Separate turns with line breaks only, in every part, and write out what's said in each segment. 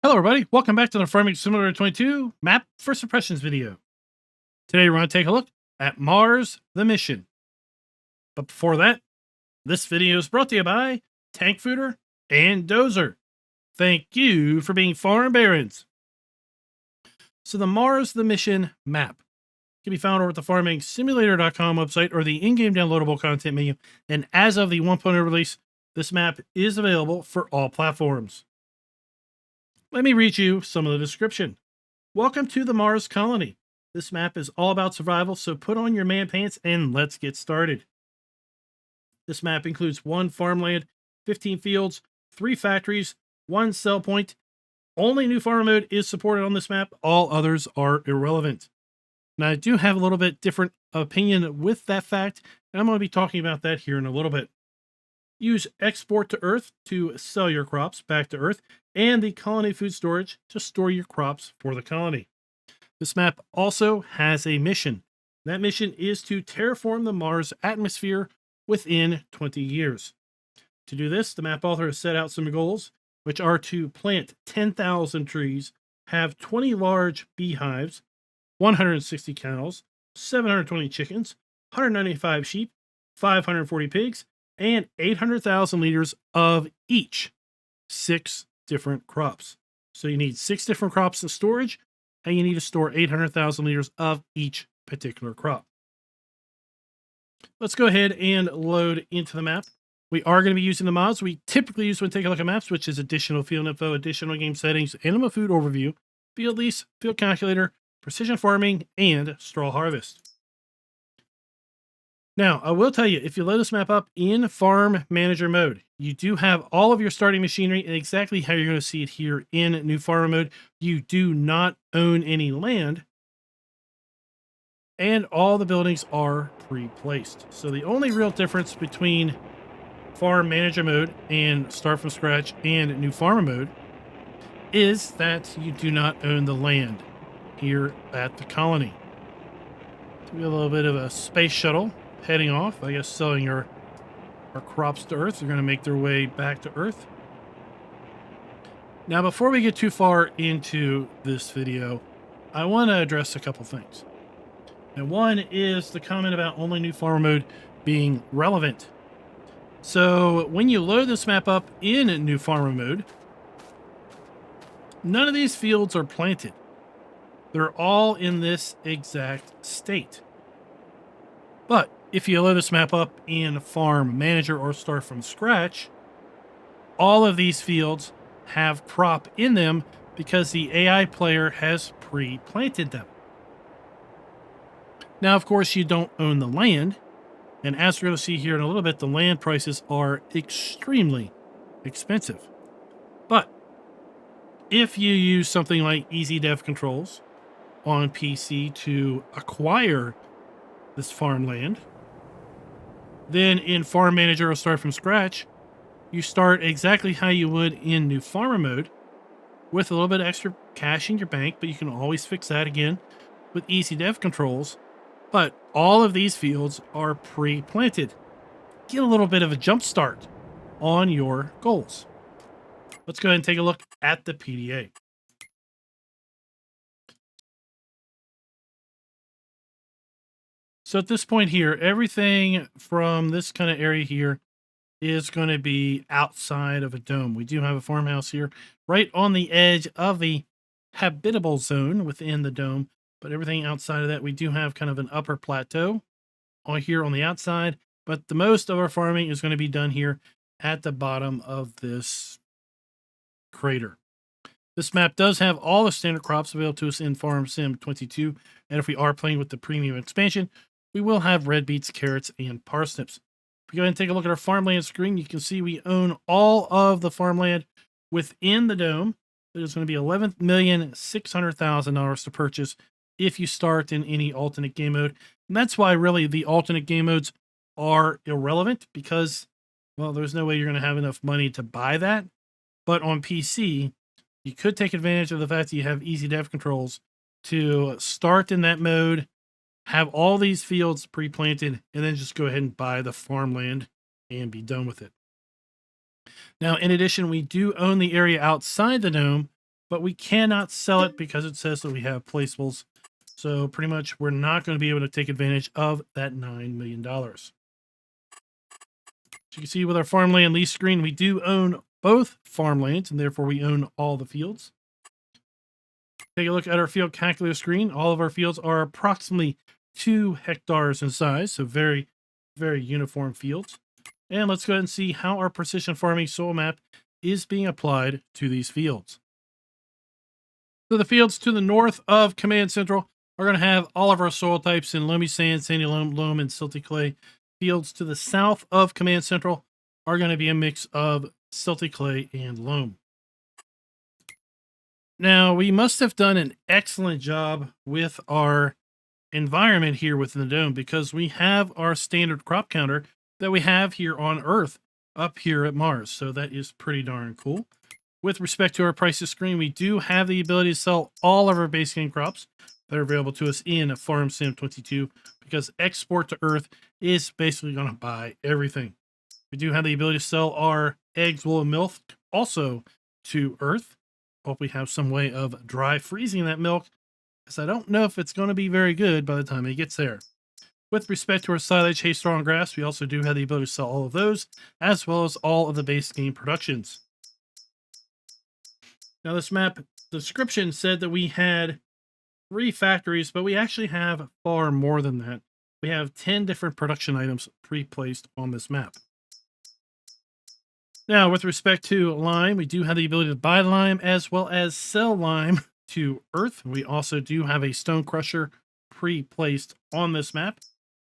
Hello everybody, welcome back to the Farming Simulator 22 map for suppressions video. Today we're going to take a look at Mars the Mission. But before that, this video is brought to you by Tank Fooder and Dozer. Thank you for being farm barons. So the Mars the Mission map can be found over at the farmingsimulator.com website or the in-game downloadable content menu. And as of the 1.0 release, this map is available for all platforms. Let me read you some of the description. Welcome to the Mars colony. This map is all about survival, so put on your man pants and let's get started. This map includes 1 farmland, 15 fields, 3 factories, 1 sell point. Only new farmer mode is supported on this map. All others are irrelevant. Now, I do have a little bit different opinion with that fact, and I'm going to be talking about that here in a little bit. Use export to Earth to sell your crops back to Earth, and the colony food storage to store your crops for the colony. This map also has a mission. That mission is to terraform the Mars atmosphere within 20 years. To do this, the map author has set out some goals, which are to plant 10,000 trees, have 20 large beehives, 160 cows, 720 chickens, 195 sheep, 540 pigs, and 800,000 liters of each 6 different crops. So you need 6 different crops in storage, and you need to store 800,000 liters of each particular crop. Let's go ahead and load into the map. We are going to be using the mods we typically use when taking a look at maps, which is additional field info, additional game settings, animal food overview, field lease, field calculator, precision farming, and straw harvest. Now, I will tell you, if you load this map up in Farm Manager mode, you do have all of your starting machinery and exactly how you're going to see it here in New Farmer mode. You do not own any land, and all the buildings are pre-placed. So the only real difference between Farm Manager mode and Start from Scratch and New Farmer mode is that you do not own the land here at the colony. So we have a little bit of a space shuttle heading off, I guess selling our crops to Earth. They're going to make their way back to Earth. Now, before we get too far into this video, I want to address a couple things. And one is the comment about only new farmer mode being relevant. So when you load this map up in new farmer mode, none of these fields are planted. They're all in this exact state. But if you load this map up in Farm Manager or Start from Scratch, all of these fields have crop in them because the AI player has pre-planted them. Now, of course, you don't own the land. And as we're going to see here in a little bit, the land prices are extremely expensive. But if you use something like Easy Dev Controls on PC to acquire this farmland, then in Farm Manager or Start from Scratch, you start exactly how you would in New Farmer mode with a little bit of extra cash in your bank, but you can always fix that again with Easy Dev Controls. But all of these fields are pre-planted. Get a little bit of a jump start on your goals. Let's go ahead and take a look at the PDA. So at this point here, everything from this kind of area here is going to be outside of a dome. We do have a farmhouse here right on the edge of the habitable zone within the dome. But everything outside of that, we do have kind of an upper plateau on here on the outside. But the most of our farming is going to be done here at the bottom of this crater. This map does have all the standard crops available to us in Farm Sim 22. And if we are playing with the premium expansion, we will have red beets, carrots, and parsnips. If we go ahead and take a look at our farmland screen, you can see we own all of the farmland within the dome. There's going to be $11,600,000 to purchase if you start in any alternate game mode. And that's why really the alternate game modes are irrelevant because, well, there's no way you're going to have enough money to buy that. But on PC, you could take advantage of the fact that you have Easy Dev Controls to start in that mode, have all these fields pre-planted, and then just go ahead and buy the farmland and be done with it. Now, in addition, we do own the area outside the dome, but we cannot sell it because it says that we have placeables. So pretty much we're not going to be able to take advantage of that $9 million. As you can see with our farmland lease screen, we do own both farmlands, and therefore we own all the fields. Take a look at our field calculator screen. All of our fields are approximately 2 hectares in size, so very, very uniform fields. And let's go ahead and see how our precision farming soil map is being applied to these fields. So the fields to the north of Command Central are going to have all of our soil types in loamy sand, sandy loam, and silty clay. Fields to the south of Command Central are going to be a mix of silty clay and loam. Now, we must have done an excellent job with our environment here within the dome, because we have our standard crop counter that we have here on Earth up here at Mars. So that is pretty darn cool. With respect to our prices screen, we do have the ability to sell all of our base game crops that are available to us in Farm Sim 22, because export to Earth is basically going to buy everything. We do have the ability to sell our eggs, wool, and milk also to Earth. Hope we have some way of dry freezing that milk, because I don't know if it's going to be very good by the time it gets there. With respect to our silage, hay, straw, and grass, we also do have the ability to sell all of those, as well as all of the base game productions. Now, this map description said that we had 3 factories, but we actually have far more than that. We have 10 different production items pre-placed on this map. Now, with respect to lime, we do have the ability to buy lime as well as sell lime to Earth. We also do have a stone crusher pre-placed on this map.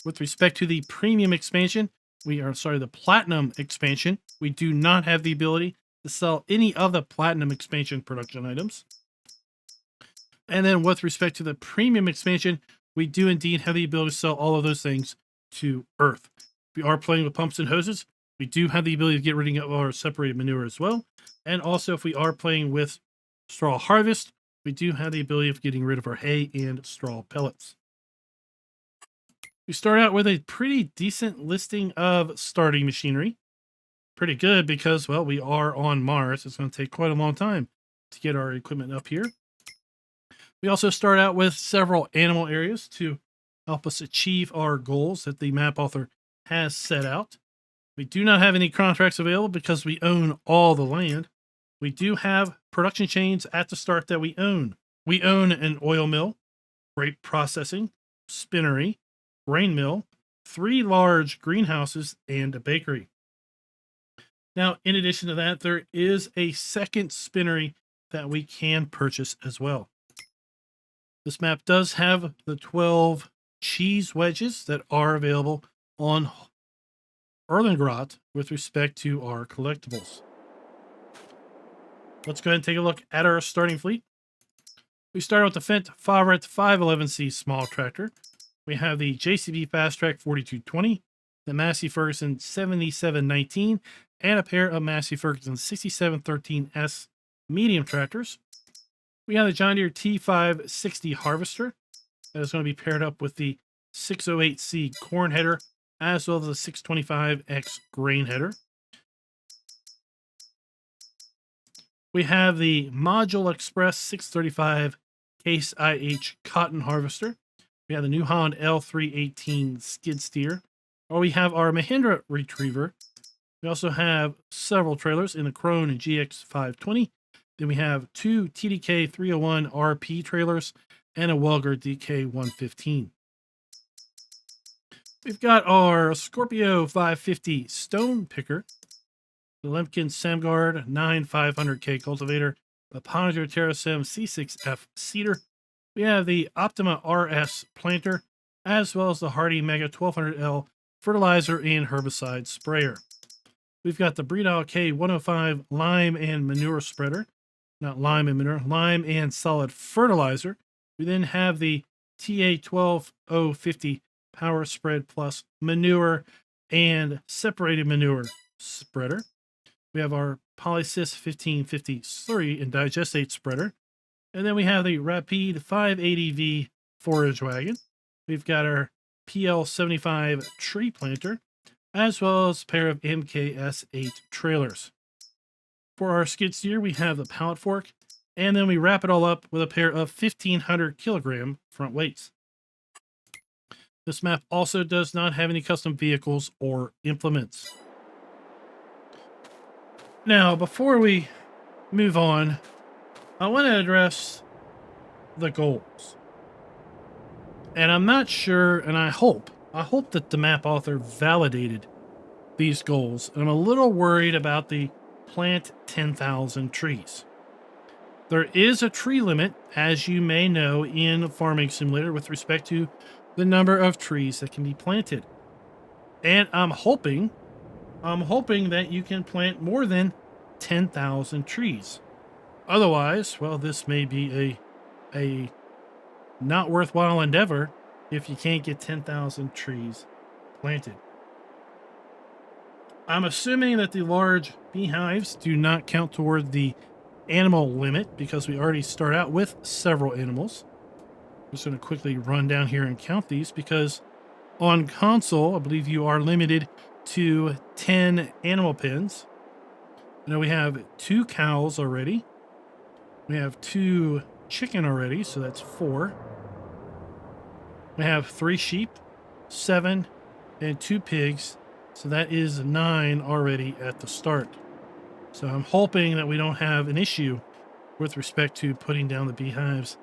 With respect to the premium expansion, the platinum expansion, we do not have the ability to sell any of the platinum expansion production items. And then with respect to the premium expansion, we do indeed have the ability to sell all of those things to Earth. If we are playing with pumps and hoses, we do have the ability to get rid of our separated manure as well. And also, if we are playing with straw harvest, we do have the ability of getting rid of our hay and straw pellets. We start out with a pretty decent listing of starting machinery. Pretty good because, well, we are on Mars. It's going to take quite a long time to get our equipment up here. We also start out with several animal areas to help us achieve our goals that the map author has set out. We do not have any contracts available because we own all the land. We do have production chains at the start that we own. We own an oil mill, grape processing, spinnery, grain mill, 3 large greenhouses, and a bakery. Now, in addition to that, there is a second spinnery that we can purchase as well. This map does have the 12 cheese wedges that are available on Erlengrot with respect to our collectibles. Let's go ahead and take a look at our starting fleet. We start with the Fendt Favret 511C small tractor. We have the JCB Fast Track 4220, the Massey Ferguson 7719, and a pair of Massey Ferguson 6713S medium tractors. We have the John Deere T560 harvester that is going to be paired up with the 608C corn header, as well as the 625X grain header. We have the Module Express 635 Case IH cotton harvester. We have the New Holland L318 skid steer. Or we have our Mahindra retriever. We also have several trailers in the Krone and GX520. Then we have 2 TDK 301 RP trailers and a Welger DK115. We've got our Scorpio 550 stone picker, the Lemken Samgard 9500K cultivator, the Panager TerraSem C6F seeder. We have the Optima RS planter, as well as the Hardy Mega 1200L fertilizer and herbicide sprayer. We've got the Breedal K105 lime and manure spreader, not lime and manure, lime and solid fertilizer. We then have the TA12050 Power Spread Plus manure and separated manure spreader. We have our Polysys 1550 slurry and digestate spreader. And then we have the Rapide 580V forage wagon. We've got our PL75 tree planter, as well as a pair of MKS8 trailers. For our skid steer, we have the pallet fork, And then we wrap it all up with a pair of 1,500 kilogram front weights. This map also does not have any custom vehicles or implements. Now, before we move on, I want to address the goals. And I'm not sure, and I hope that the map author validated these goals. And I'm a little worried about the plant 10,000 trees. There is a tree limit, as you may know, in Farming Simulator with respect to the number of trees that can be planted. And I'm hoping that you can plant more than 10,000 trees. Otherwise, well, this may be a not worthwhile endeavor if you can't get 10,000 trees planted. I'm assuming that the large beehives do not count toward the animal limit because we already start out with several animals. I'm just going to quickly run down here and count these because on console, I believe you are limited to 10 animal pens. Now we have 2 cows already. We have 2 chicken already, so that's 4. We have 3 sheep, 7, and 2 pigs. So that is 9 already at the start. So I'm hoping that we don't have an issue with respect to putting down the beehives.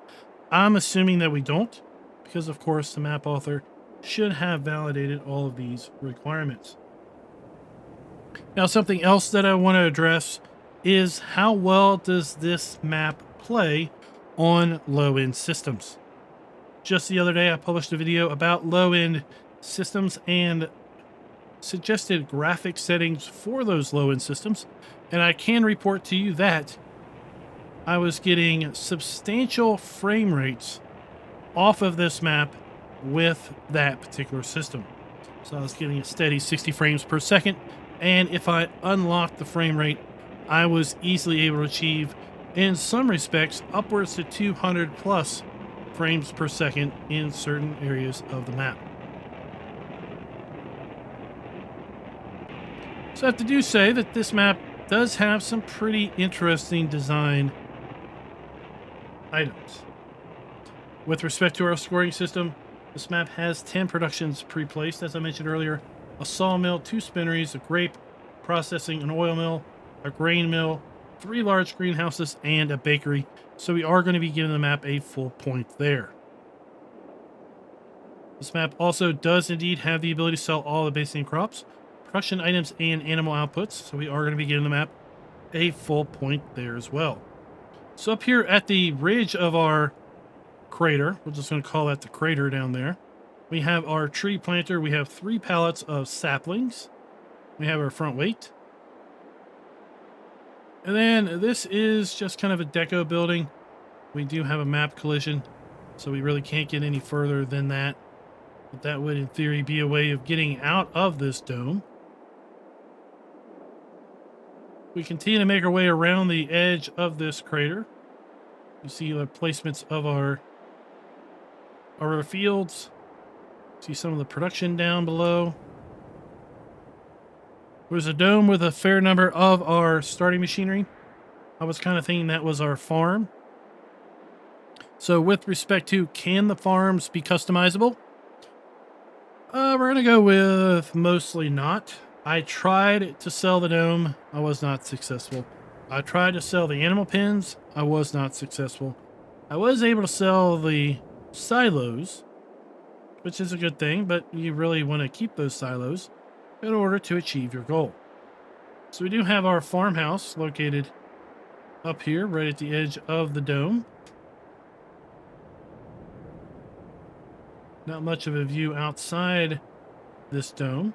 I'm assuming that we don't, because of course the map author should have validated all of these requirements. Now, something else that I want to address is how well does this map play on low-end systems? Just the other day, I published a video about low-end systems and suggested graphic settings for those low-end systems, and I can report to you that I was getting substantial frame rates off of this map with that particular system. So I was getting a steady 60 frames per second, and if I unlocked the frame rate, I was easily able to achieve, in some respects, upwards to 200 plus frames per second in certain areas of the map. So I have to say that this map does have some pretty interesting design items. With respect to our scoring system, this map has 10 productions pre-placed, as I mentioned earlier, a sawmill, 2 spinneries, a grape processing, an oil mill, a grain mill, 3 large greenhouses, and a bakery. So we are going to be giving the map a full point there. This map also does indeed have the ability to sell all the basic crops, production items, and animal outputs. So we are going to be giving the map a full point there as well. So up here at the ridge of our crater, we're just going to call that the crater down there, we have our tree planter. We have 3 pallets of saplings. We have our front weight. And then this is just kind of a deco building. We do have a map collision, so we really can't get any further than that. But that would, in theory, be a way of getting out of this dome. We continue to make our way around the edge of this crater. You see the placements of our fields. See some of the production down below. There's a dome with a fair number of our starting machinery. I was kind of thinking that was our farm. So with respect to, can the farms be customizable? We're going to go with mostly not. I tried to sell the dome. I was not successful. I tried to sell the animal pens. I was not successful. I was able to sell the silos, which is a good thing, but you really want to keep those silos in order to achieve your goal. So we do have our farmhouse located up here, right at the edge of the dome. Not much of a view outside this dome.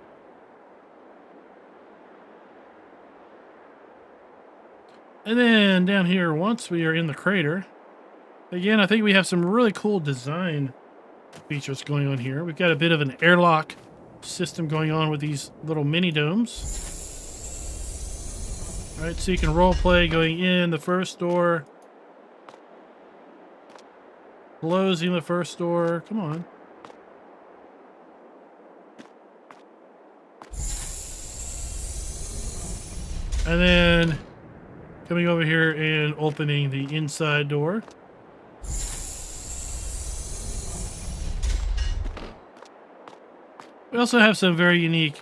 And then down here, once we are in the crater, again, I think we have some really cool design features going on here. We've got a bit of an airlock system going on with these little mini domes. All right, so you can role play going in the first door, closing the first door. Come on. And then Coming over here and opening the inside door. We also have some very unique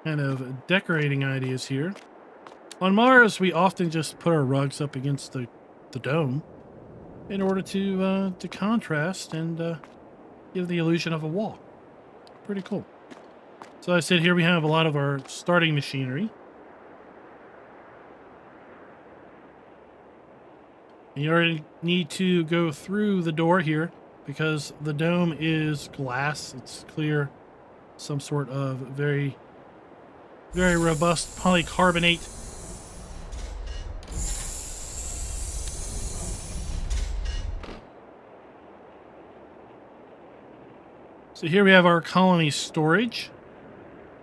kind of decorating ideas here. On Mars, we often just put our rugs up against the dome in order to contrast and give the illusion of a wall. Pretty cool. So I said here we have a lot of our starting machinery. And you already need to go through the door here because the dome is glass. It's clear, some sort of very, very robust polycarbonate. So here we have our colony storage.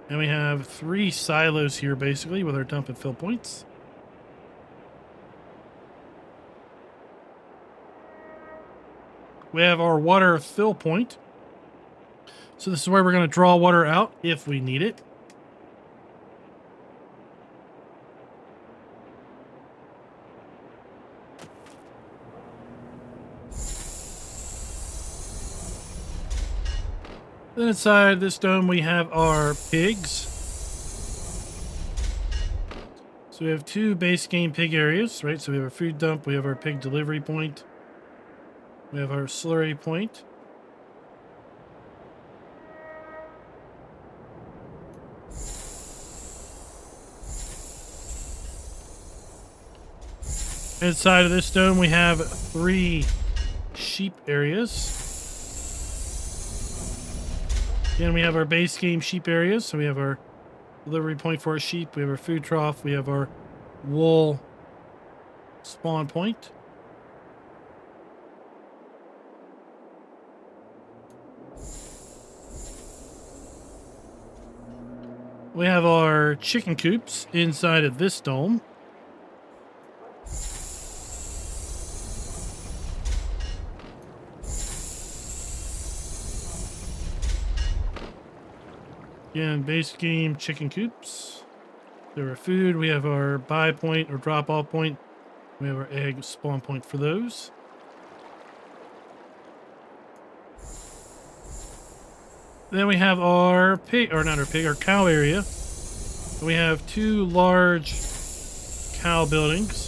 And we have 3 silos here basically with our dump and fill points. We have our water fill point. So this is where we're going to draw water out if we need it. Then inside this dome we have our pigs. So we have 2 base game pig areas, right? So we have our food dump, we have our pig delivery point. We have our slurry point. Inside of this dome, we have 3 sheep areas. Again, we have our base game sheep areas. So we have our delivery point for our sheep. We have our food trough. We have our wool spawn point. We have our chicken coops inside of this dome. Again, base game chicken coops. There are food. We have our buy point or drop off point. We have our egg spawn point for those. Then we have our pig, or not our pig, our cow area. We have 2 large cow buildings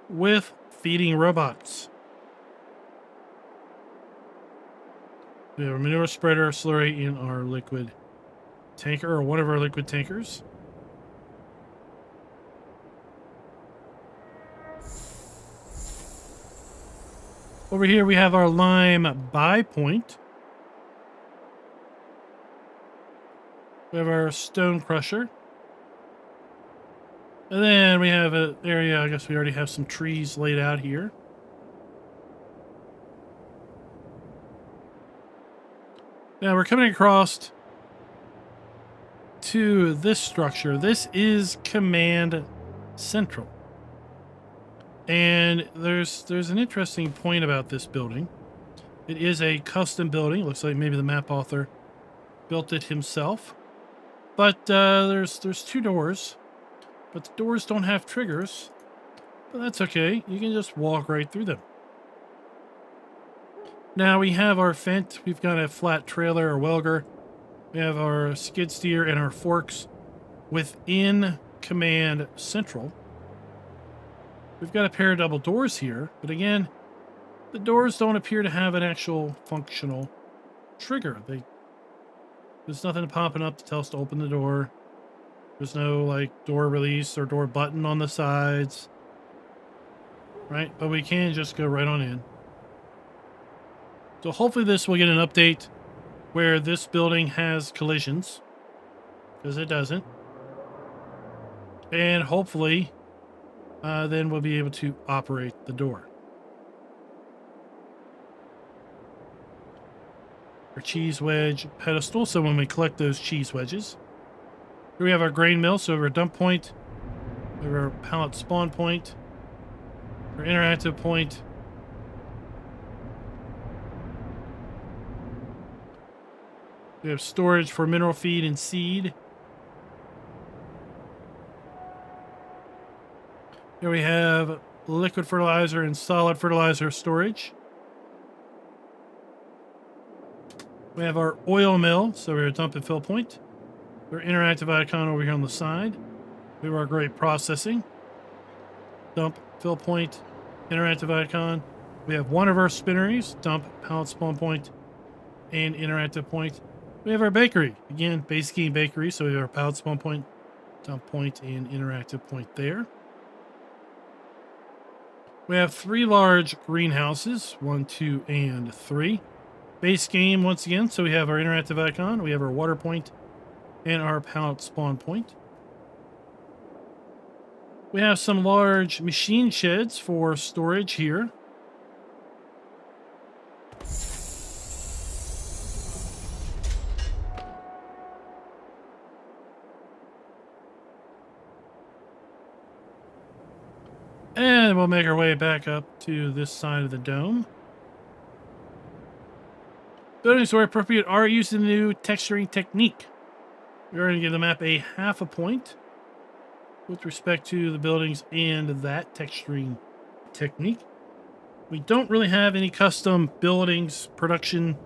with feeding robots. We have a manure spreader, slurry in our liquid tanker, or one of our liquid tankers. Over here we have our lime buy point. We have our stone crusher. And then we have an area, I guess we already have some trees laid out here. Now we're coming across to this structure. This is Command Central. And there's an interesting point about this building. It is a custom building. It looks like maybe the map author built it himself. But there's 2 doors. But the doors don't have triggers. But that's okay. You can just walk right through them. Now we have our Fent. We've got a flat trailer or welger. We have our skid steer and our forks within Command Central. We've got a pair of double doors here, but again, the doors don't appear to have an actual functional trigger. There's nothing popping up to tell us to open the door. There's no like door release or door button on the sides, right? But we can just go right on in. So hopefully this will get an update where this building has collisions, because it doesn't. And hopefully then we'll be able to operate the door. Our cheese wedge pedestal, so when we collect those cheese wedges. Here we have our grain mill, so we have our dump point, we have our pallet spawn point, our interactive point. We have storage for mineral feed and seed. Here we have liquid fertilizer and solid fertilizer storage. We have our oil mill, so we're dumping Sellpoint. Our interactive icon over here on the side. We have our great processing. Dump Sellpoint, interactive icon. We have one of our spinneries, dump, pallet spawn point, and interactive point. We have our bakery. Again, base game bakery, so we have our pallet spawn point, dump point, and interactive point there. We have 3 large greenhouses, 1, 2, and 3. Base game once again, so we have our interactive icon, we have our water point, and our pallet spawn point. We have some large machine sheds for storage here. And we'll make our way back up to this side of the dome. Buildings where appropriate are using the new texturing technique. We're going to give the map a half a point with respect to the buildings and that texturing technique. We don't really have any custom buildings, production,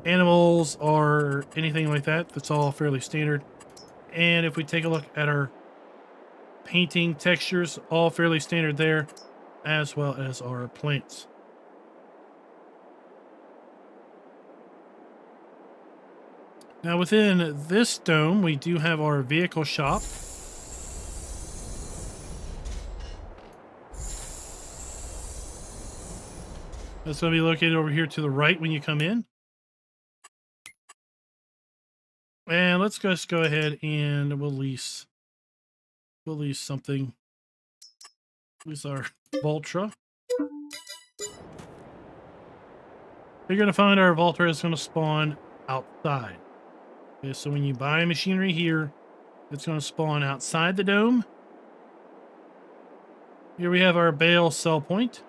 animals, or anything like that. That's all fairly standard. And if we take a look at our painting textures, all fairly standard there, as well as our plants. Now within this dome, we do have our vehicle shop. That's going to be located over here to the right when you come in. And let's just go ahead and we'll lease something. Lease our Voltra. You're going to find our Voltra is going to spawn outside. Okay, so when you buy machinery here, it's going to spawn outside the dome. Here we have our bale sell point.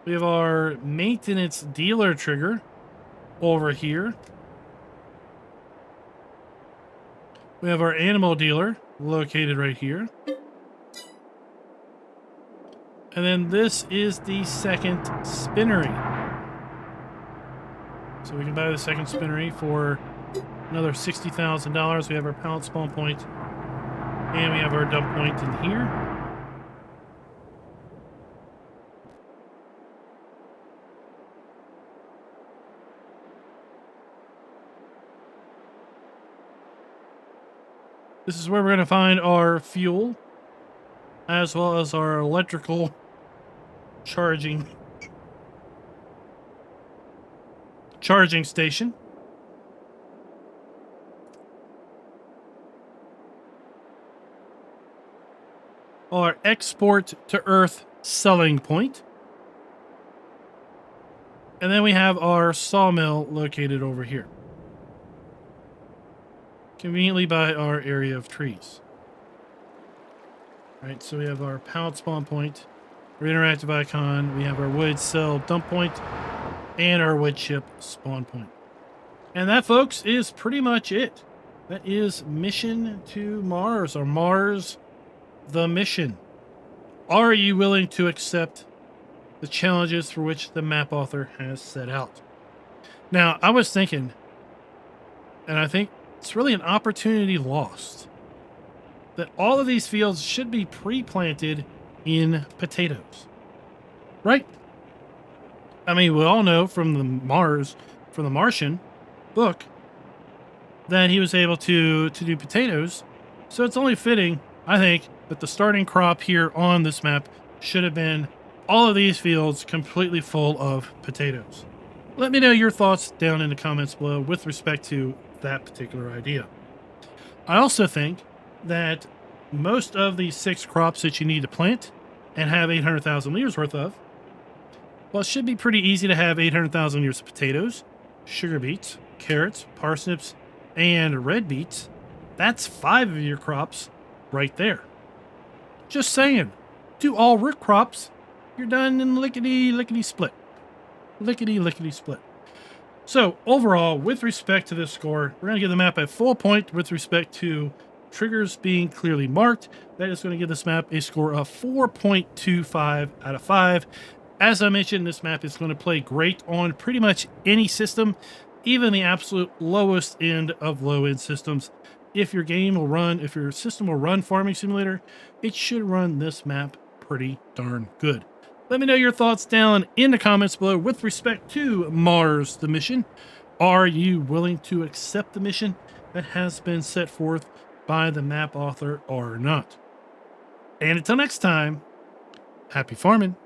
We have our maintenance dealer trigger over here. We have our animal dealer located right here. And then this is the second spinnery. So we can buy the second spinnery for another $60,000. We have our pallet spawn point, and we have our dump point in here. This is where we're going to find our fuel, as well as our electrical charging station. Our export to Earth selling point. And then we have our sawmill located over here, conveniently by our area of trees. Right, so we have our pallet spawn point, our interactive icon, we have our wood cell dump point, and our wood chip spawn point. And that, folks, is pretty much it. That is Mission to Mars, or Mars the Mission. Are you willing to accept the challenges for which the map author has set out? Now, I was thinking, and I think it's really an opportunity lost, that all of these fields should be pre-planted in potatoes. Right? I mean, we all know from the Martian book that he was able to do potatoes. So it's only fitting, I think, that the starting crop here on this map should have been all of these fields completely full of potatoes. Let me know your thoughts down in the comments below with respect to that particular idea. I also think that most of the 6 crops that you need to plant and have 800,000 liters worth of, well, it should be pretty easy to have 800,000 liters of potatoes, sugar beets, carrots, parsnips, and red beets. That's 5 of your crops right there. Just saying, do all root crops, you're done in lickety-split. Lickety-split. So overall, with respect to this score, we're going to give the map a full point with respect to triggers being clearly marked. That is going to give this map a score of 4.25 out of 5. As I mentioned, this map is going to play great on pretty much any system, even the absolute lowest end of low-end systems. If your system will run Farming Simulator, it should run this map pretty darn good. Let me know your thoughts down in the comments below with respect to Mars the Mission. Are you willing to accept the mission that has been set forth by the map author or not? And until next time, happy farming.